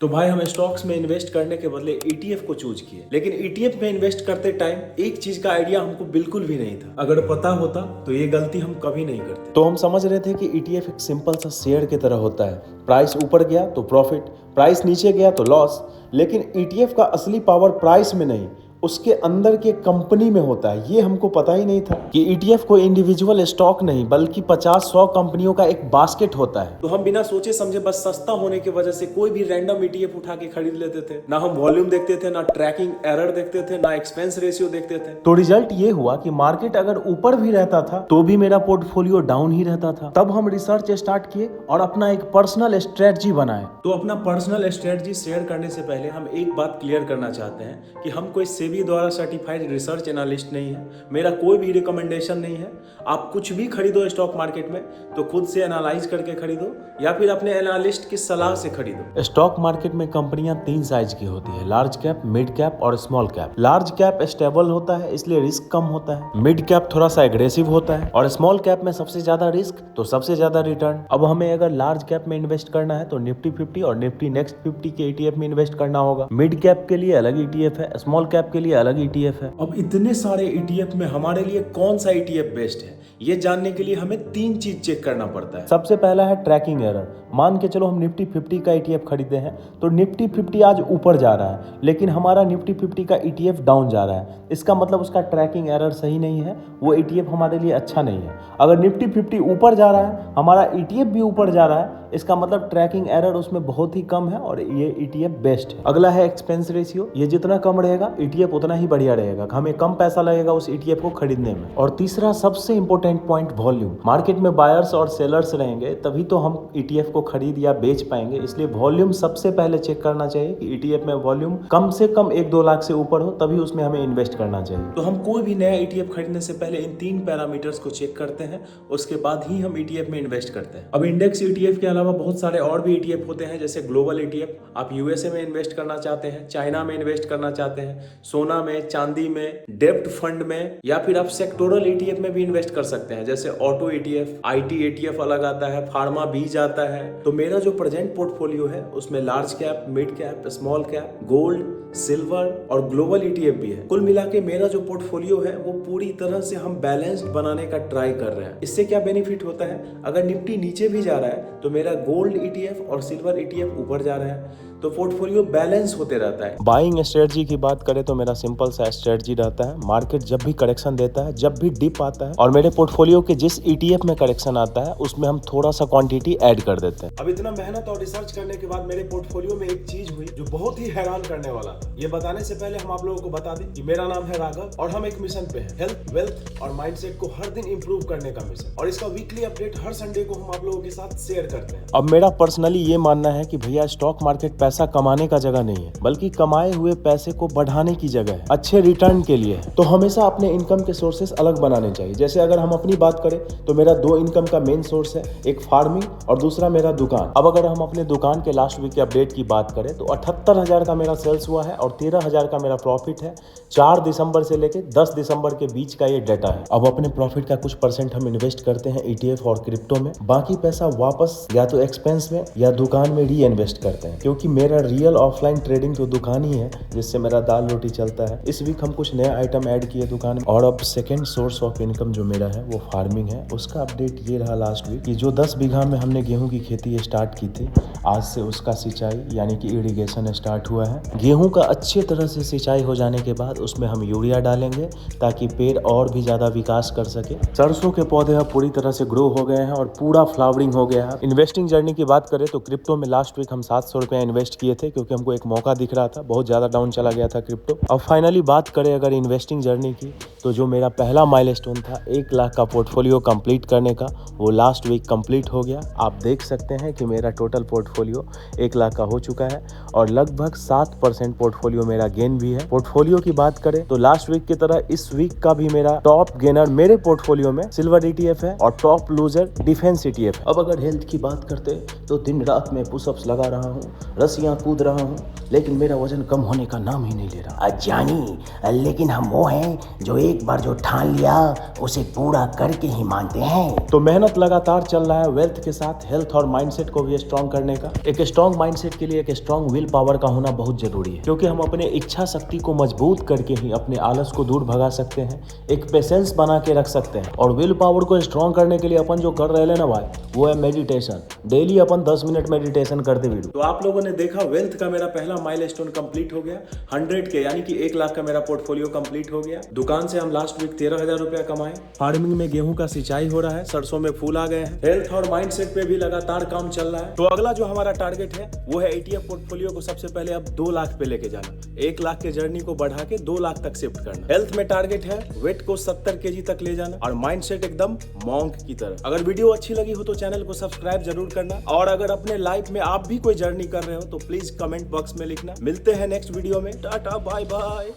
तो भाई हम स्टॉक्स में इन्वेस्ट करने के बदले ईटीएफ को चूज किए, लेकिन ईटीएफ में इन्वेस्ट करते टाइम एक चीज का आइडिया हमको बिल्कुल भी नहीं था। अगर पता होता तो ये गलती हम कभी नहीं करते। तो हम समझ रहे थे कि ईटीएफ एक सिंपल सा शेयर की तरह होता है, प्राइस ऊपर गया तो प्रॉफिट, प्राइस नीचे गया तो लॉस। लेकिन ईटीएफ का असली पावर प्राइस में नहीं, उसके अंदर के कंपनी में होता है। ये हमको पता ही नहीं था कि ईटीएफ को इंडिविजुअल स्टॉक नहीं बल्कि 50-100 कंपनियों का एक बास्केट होता है। तो हम बिना सोचे समझे बस सस्ता होने की वजह से कोई भी रैंडम ईटीएफ उठा के खरीद लेते थे। ना हम वॉल्यूम देखते थे, ना ट्रैकिंग एरर देखते थे, ना एक्सपेंस रेशियो देखते थे। तो रिजल्ट ये हुआ कि मार्केट अगर ऊपर भी रहता था तो भी मेरा पोर्टफोलियो डाउन ही रहता था। तब हम रिसर्च स्टार्ट किए और अपना एक पर्सनल स्ट्रेटजी बनाए। तो अपना पर्सनल स्ट्रेटजी शेयर करने से पहले हम एक बात क्लियर करना चाहते हैं कि हम कोई सेबी द्वारा सर्टिफाइड रिसर्च एनालिस्ट नहीं है। मेरा कोई भी रिकमेंडेशन नहीं है। आप कुछ भी खरीदो स्टॉक मार्केट में तो खुद से एनालाइज करके खरीदो या फिर अपने एनालिस्ट की सलाह से खरीदो। स्टॉक मार्केट में कंपनियां 3 साइज की होती है, लार्ज कैप, मिड कैप और small cap. Large cap stable होता है इसलिए रिस्क कम होता है, मिड कैप थोड़ा सा एग्रेसिव होता है और स्मॉल कैप में सबसे ज्यादा रिस्क तो सबसे ज्यादा रिटर्न। अब हमें अगर लार्ज कैप में इन्वेस्ट करना है तो निफ्टी 50 और निफ्टी नेक्स्ट 50 के ईटीएफ में इन्वेस्ट करना होगा। मिड कैप के लिए अलग ईटीएफ है, स्मॉल कैप के लिए अलग ईटीएफ है। अब इतने सारे ईटीएफ में हमारे लिए कौन सा ईटीएफ बेस्ट है, ये जानने के लिए हमें 3 चीज चेक करना पड़ता है। सबसे पहला है ट्रैकिंग एरर। मान के चलो हम निफ्टी 50 का ईटीएफ खरीदे हैं तो निफ्टी 50 आज ऊपर जा रहा है लेकिन हमारा निफ्टी 50 का ईटीएफ डाउन जा रहा है। इसका मतलब उसका ट्रैकिंग एरर सही नहीं है, वो ईटीएफ हमारे लिए अच्छा नहीं है। अगर निफ्टी 50 ऊपर जा रहा है, हमारा ईटीएफ भी ऊपर जा रहा है, इसका मतलब ट्रैकिंग एरर उसमें बहुत ही कम है और ये ईटीएफ बेस्ट है। अगला है एक्सपेंस रेशियो। ये जितना कम रहेगा ईटीएफ उतना ही बढ़िया रहेगा, हमें कम पैसा लगेगा उस ईटीएफ को खरीदने में। और तीसरा सबसे इंपॉर्टेंट पॉइंट, वॉल्यूम। मार्केट में बायर्स और सेलर्स रहेंगे तभी तो हम ईटीएफ को खरीद या बेच पाएंगे, इसलिए वॉल्यूम सबसे पहले चेक करना चाहिए कि ईटीएफ में वॉल्यूम कम से कम 1-2 लाख से ऊपर हो, तभी उसमें हमें इन्वेस्ट करना चाहिए। तो हम कोई भी नया ईटीएफ खरीदने से पहले इन 3 पैरामीटर्स को चेक करते हैं, उसके बाद ही हम ईटीएफ में इन्वेस्ट करते हैं। अब इंडेक्स ईटीएफ के अलावा बहुत सारे और भी ईटीएफ होते हैं, जैसे ग्लोबल ईटीएफ। आप यूएसए में इन्वेस्ट करना चाहते हैं, चाइना में इन्वेस्ट करना चाहते हैं, सोना में, चांदी में, डेब्ट फंड में, या फिर आप सेक्टोरल ईटीएफ में भी इन्वेस्ट कर सकते हैं, जैसे ऑटो ईटीएफ, आईटी ईटीएफ अलग आता है, फार्मा बीज आता है। तो मेरा जो प्रेजेंट पोर्टफोलियो है उसमें large cap, mid cap, small cap, gold, silver और ग्लोबल ईटीएफ भी है। कुल मिला के मेरा जो पोर्टफोलियो है वो पूरी तरह से हम बैलेंस्ड बनाने का ट्राई कर रहे हैं। इससे क्या बेनिफिट होता है, अगर निफ्टी नीचे भी जा रहा है तो मेरा गोल्ड ईटीएफ और सिल्वर ईटीएफ ऊपर जा रहा है, तो पोर्टफोलियो बैलेंस होते रहता है। बाइंग स्ट्रेटजी की बात करें तो मेरा सिंपल सा स्ट्रेटजी रहता है, मार्केट जब भी करेक्शन देता है, जब भी डिप आता है और मेरे पोर्टफोलियो के जिस ईटीएफ में करेक्शन आता है उसमें हम थोड़ा सा क्वांटिटी ऐड कर देते हैं। अब इतना मेहनत और रिसर्च करने के बाद मेरे पोर्टफोलियो में एक चीज हुई जो बहुत ही हैरान करने वाला था। ये बताने से पहले हम आप लोगों को बता दें कि मेरा नाम है राघव और हम एक मिशन पे हैं, हेल्थ, वेल्थ और माइंडसेट को हर दिन इंप्रूव करने का मिशन। और इसका वीकली अपडेट हर संडे को हम आप लोगों के साथ शेयर करते हैं। अब मेरा पर्सनली ये मानना है कि भैया स्टॉक मार्केट पैसा कमाने का जगह नहीं है, बल्कि कमाए हुए पैसे को बढ़ाने की जगह है, अच्छे रिटर्न के लिए है। तो हमेशा अपने इनकम के सोर्सेस अलग बनाने चाहिए। जैसे अगर हम अपनी बात करें तो मेरा 2 इनकम का मेन सोर्स है, एक फार्मिंग और दूसरा मेरा दुकान। अब अगर हम अपने दुकान के लास्ट वीक के अपडेट की बात करें तो 78,000 का मेरा सेल्स हुआ है और 13,000 का मेरा प्रॉफिट है। 4 दिसंबर से लेकर 10 दिसंबर के बीच का ये डाटा है। अब अपने प्रॉफिट का कुछ % हम इन्वेस्ट करते हैं ईटीएफ और क्रिप्टो में, बाकी पैसा वापस या तो एक्सपेंस में या दुकान में री इन्वेस्ट करते हैं, क्योंकि मेरा रियल ऑफलाइन ट्रेडिंग तो दुकान ही है जिससे मेरा दाल रोटी चलता है। इस वीक हम कुछ नया आइटम ऐड किए दुकान में। और अब सेकंड सोर्स ऑफ इनकम जो मेरा है वो फार्मिंग है। उसका अपडेट ये रहा लास्ट वीक कि जो 10 बीघा में हमने गेहूं की खेती स्टार्ट की थी, आज से उसका सिंचाई यानी कि इरिगेशन स्टार्ट हुआ है। गेहूं का अच्छी तरह से सिंचाई हो जाने के बाद उसमें हम यूरिया डालेंगे ताकि पेड़ और भी ज्यादा विकास कर सके। सरसों के पौधे अब पूरी तरह से ग्रो हो गए हैं और पूरा फ्लावरिंग हो गया है। इन्वेस्टिंग जर्नी की बात करें तो क्रिप्टो में लास्ट वीक हम 700 रुपया इन्वेस्ट किए थे, क्योंकि हमको एक मौका दिख रहा था, बहुत ज्यादा डाउन चला गया था क्रिप्टो। अब फाइनली बात करें अगर इन्वेस्टिंग जर्नी की तो जो मेरा पहला माइलस्टोन था 1 लाख का पोर्टफोलियो कंप्लीट करने का, वो लास्ट वीक कंप्लीट हो गया। आप देख सकते हैं कि मेरा टोटल पोर्टफोलियो 1 लाख का हो चुका है और लगभग 7% पोर्टफोलियो मेरा गेन भी है। पोर्टफोलियो की बात करें तो लास्ट वीक की तरह इस वीक का भी मेरा टॉप गेनर मेरे पोर्टफोलियो में सिल्वर ईटीएफ है और टॉप लूजर डिफेंस ईटीएफ है। अब अगर हेल्थ की बात करते तो दिन रात में पुशअप्स लगा रहा हूँ, रसिया रस्सियां कूद रहा हूँ, लेकिन मेरा वजन कम होने का नाम ही नहीं ले रहा। जानी, लेकिन हम वो हैं जो एक बार जो ठान लिया उसे पूरा करके ही मानते हैं। तो मेहनत लगातार चल रहा है वेल्थ के साथ हेल्थ और माइंडसेट को भी स्ट्रॉन्ग करने का। एक स्ट्रॉन्ग माइंडसेट के लिए एक स्ट्रॉन्ग विल पावर का होना बहुत जरूरी है, क्योंकि हम अपने इच्छा शक्ति को मजबूत करके ही अपने आलस को दूर भगा सकते हैं, एक पेशेंस बना के रख सकते हैं। और विल पावर को स्ट्रॉन्ग करने के लिए अपन जो कर रहे हैं ना भाई, वो है मेडिटेशन। डेली अपन 10 मिनट मेडिटेशन करते वीडियो। तो आप लोगों ने देखा वेल्थ का मेरा पहला माइलस्टोन कंप्लीट हो गया। 100 के यानी कि 1 लाख का मेरा पोर्टफोलियो कंप्लीट हो गया। दुकान से हम लास्ट वीक 13,000 रुपया कमाए। फार्मिंग में गेहूं का सिंचाई हो रहा है, सरसों में फूल आ गए हैं। हेल्थ और माइंडसेट पे भी लगातार काम चल रहा है। तो अगला जो हमारा टारगेट है वो है ETF पोर्टफोलियो को सबसे पहले अब 2 लाख पे लेके जाना। 1 लाख के जर्नी को बढ़ा के 2 लाख तक शिफ्ट करना। हेल्थ में टारगेट है वेट को 70 kg तक ले जाना और माइंडसेट एकदम मॉन्क की तरह। अगर वीडियो अच्छी लगी हो तो चैनल को सब्सक्राइब जरूर करना, और अगर अपने लाइफ में आप भी कोई जर्नी कर रहे हो तो प्लीज कमेंट बॉक्स में लिखना। मिलते हैं नेक्स्ट वीडियो में। Tata bye bye.